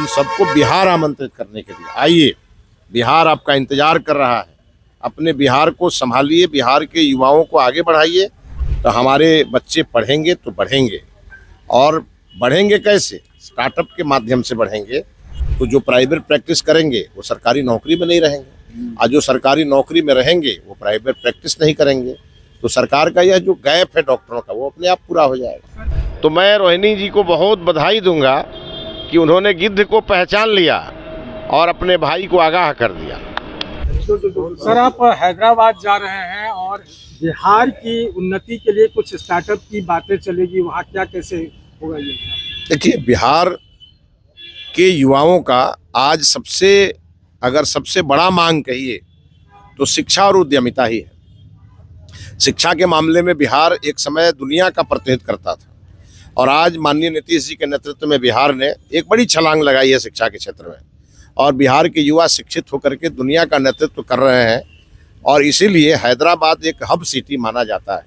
उन सबको बिहार आमंत्रित करने के लिए आइए, बिहार आपका इंतजार कर रहा है। अपने बिहार को संभालिए, बिहार के युवाओं को आगे बढ़ाइए, तो हमारे बच्चे पढ़ेंगे तो बढ़ेंगे। और बढ़ेंगे कैसे? स्टार्टअप के माध्यम से बढ़ेंगे। तो जो प्राइवेट प्रैक्टिस करेंगे वो सरकारी नौकरी में नहीं रहेंगे, और जो सरकारी नौकरी में रहेंगे वो प्राइवेट प्रैक्टिस नहीं करेंगे। तो सरकार का यह जो गैप है डॉक्टरों का, वो अपने आप पूरा हो जाएगा। तो मैं रोहिणी जी को बहुत बधाई दूंगा कि उन्होंने गिद्ध को पहचान लिया और अपने भाई को आगाह कर दिया। सर, आप हैदराबाद जा रहे हैं और बिहार की उन्नति के लिए कुछ स्टार्टअप की बातें चलेगी, वहाँ क्या कैसे होगा ये? देखिए, बिहार के युवाओं का आज सबसे बड़ा मांग कहिए तो शिक्षा और उद्यमिता ही है। शिक्षा के मामले में बिहार एक समय दुनिया का प्रतिनिधित्व करता था, और आज माननीय नीतीश जी के नेतृत्व में बिहार ने एक बड़ी छलांग लगाई है शिक्षा के क्षेत्र में, और बिहार के युवा शिक्षित होकर के दुनिया का नेतृत्व कर रहे हैं। और इसीलिए हैदराबाद एक हब सिटी माना जाता है।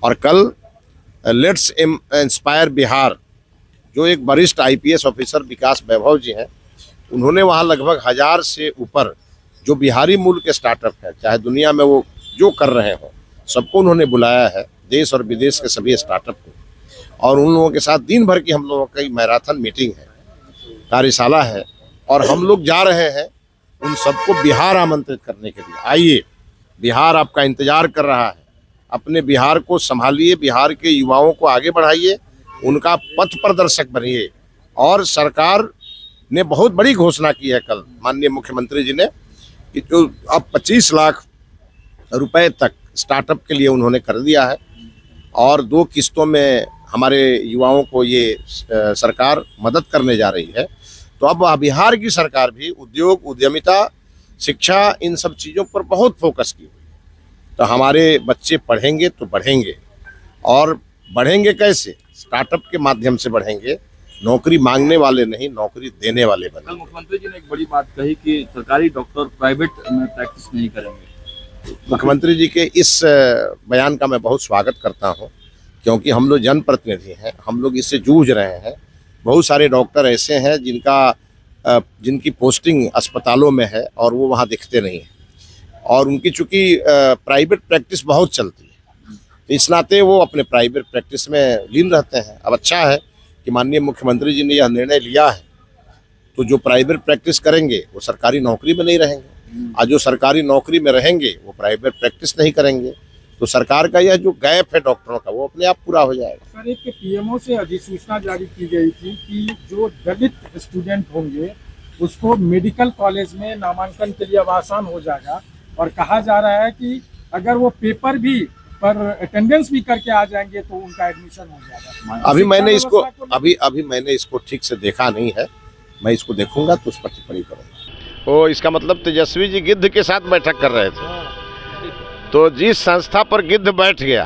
और कल लेट्स इंस्पायर बिहार, जो एक वरिष्ठ IPS ऑफिसर विकास वैभव जी हैं, उन्होंने वहाँ लगभग 1000 से ऊपर जो बिहारी मूल के स्टार्टअप है, चाहे दुनिया में वो जो कर रहे हों, सबको उन्होंने बुलाया है, देश और विदेश के सभी स्टार्टअप को। और उन लोगों के साथ दिन भर की हम लोगों की मैराथन मीटिंग है, कार्यशाला है, और हम लोग जा रहे हैं उन सबको बिहार आमंत्रित करने के लिए। आइए, बिहार आपका इंतजार कर रहा है। अपने बिहार को संभालिए, बिहार के युवाओं को आगे बढ़ाइए, उनका पथ प्रदर्शक बनिए। और सरकार ने बहुत बड़ी घोषणा की है कल माननीय मुख्यमंत्री जी ने, कि जो अब 25 लाख रुपए तक स्टार्टअप के लिए उन्होंने कर दिया है, और 2 किस्तों में हमारे युवाओं को ये सरकार मदद करने जा रही है। तो अब बिहार की सरकार भी उद्योग, उद्यमिता, शिक्षा, इन सब चीज़ों पर बहुत फोकस की हुई है। तो हमारे बच्चे पढ़ेंगे तो बढ़ेंगे। और बढ़ेंगे कैसे? स्टार्टअप के माध्यम से बढ़ेंगे। नौकरी मांगने वाले नहीं, नौकरी देने वाले बने। कल मुख्यमंत्री जी ने एक बड़ी बात कही कि सरकारी डॉक्टर प्राइवेट में प्रैक्टिस नहीं करेंगे। मुख्यमंत्री जी के इस बयान का मैं बहुत स्वागत करता हूं, क्योंकि हम लोग जनप्रतिनिधि हैं, हम लोग इससे जूझ रहे हैं। बहुत सारे डॉक्टर ऐसे हैं जिनकी पोस्टिंग अस्पतालों में है और वो वहाँ दिखते नहीं हैं, और उनकी चूँकि प्राइवेट प्रैक्टिस बहुत चलती है, तो इस नाते वो अपने प्राइवेट प्रैक्टिस में लीन रहते हैं। अब अच्छा है कि माननीय मुख्यमंत्री जी ने यह निर्णय लिया है, तो जो प्राइवेट प्रैक्टिस करेंगे वो सरकारी नौकरी में नहीं रहेंगे, और जो सरकारी नौकरी में रहेंगे वो प्राइवेट प्रैक्टिस नहीं करेंगे। तो सरकार का यह जो गैप है डॉक्टरों का, वो अपने आप पूरा हो जाएगा। सर, एक PMO से अधिसूचना जारी की गई थी कि जो दलित स्टूडेंट होंगे उसको मेडिकल कॉलेज में नामांकन के लिए अब आसान हो जाएगा, और कहा जा रहा है कि अगर वो पेपर भी पर अटेंडेंस भी करके आ जाएंगे तो उनका एडमिशन हो जाएगा। अभी मैंने इसको ठीक से देखा नहीं है, मैं इसको देखूंगा तो उस पर टिप्पणी करूंगा। ओ, इसका मतलब तेजस्वी जी गिद्ध के साथ बैठक कर रहे थे, तो जिस संस्था पर गिद्ध बैठ गया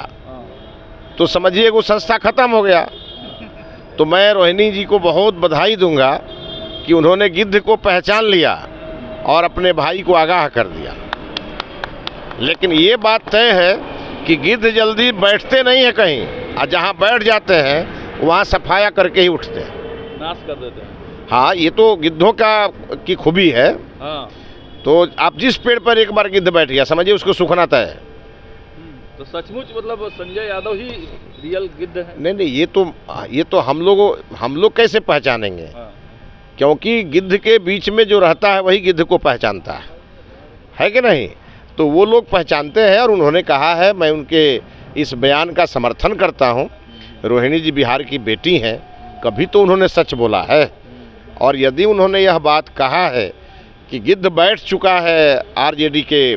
तो समझिए वो संस्था खत्म हो गया। तो मैं रोहिणी जी को बहुत बधाई दूंगा कि उन्होंने गिद्ध को पहचान लिया और अपने भाई को आगाह कर दिया। लेकिन ये बात तय है कि गिद्ध जल्दी बैठते नहीं है कहीं, और जहाँ बैठ जाते हैं वहाँ सफाया करके ही उठते हैं, नाश कर देते हैं। हाँ, ये तो गिद्धों की खूबी है। हाँ। तो आप जिस पेड़ पर एक बार गिद्ध बैठ गया, समझिए उसको सूखना तय है। तो सचमुच मतलब संजय यादव ही रियल गिद्ध है? नहीं, ये तो हम लोग कैसे पहचानेंगे? हाँ। क्योंकि गिद्ध के बीच में जो रहता है वही गिद्ध को पहचानता है कि नहीं? तो वो लोग पहचानते हैं, और उन्होंने कहा है, मैं उनके इस बयान का समर्थन करता हूँ। रोहिणी जी बिहार की बेटी हैं, कभी तो उन्होंने सच बोला है। और यदि उन्होंने यह बात कहा है कि गिद्ध बैठ चुका है RJD के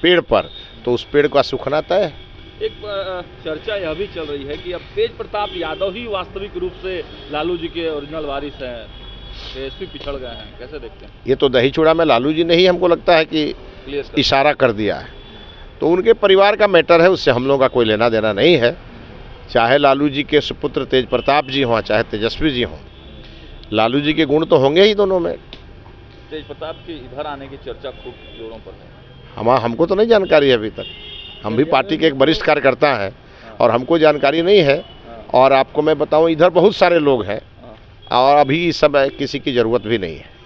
पेड़ पर, तो उस पेड़ का सूखना तय है। एक चर्चा यह भी चल रही है कि अब तेज प्रताप यादव ही वास्तविक रूप से लालू जी के ओरिजिनल वारिस हैं, तेजस्वी पिछड़ गए हैं। कैसे देखते हैं? ये तो दही चूड़ा में लालू जी ने ही हमको लगता है कि इशारा कर दिया है। तो उनके परिवार का मैटर है, उससे हम लोगों का कोई लेना देना नहीं है। चाहे लालू जी के सुपुत्र तेज प्रताप जी हों, चाहे तेजस्वी जी हों, लालू जी के गुण तो होंगे ही दोनों में। तेज प्रताप के इधर आने की चर्चा खूब जोरों पर है। हमको तो नहीं जानकारी है अभी तक। हम भी पार्टी के एक वरिष्ठ कार्यकर्ता हैं और हमको जानकारी नहीं है। और आपको मैं बताऊं, इधर बहुत सारे लोग हैं, और अभी इस समय किसी की ज़रूरत भी नहीं है।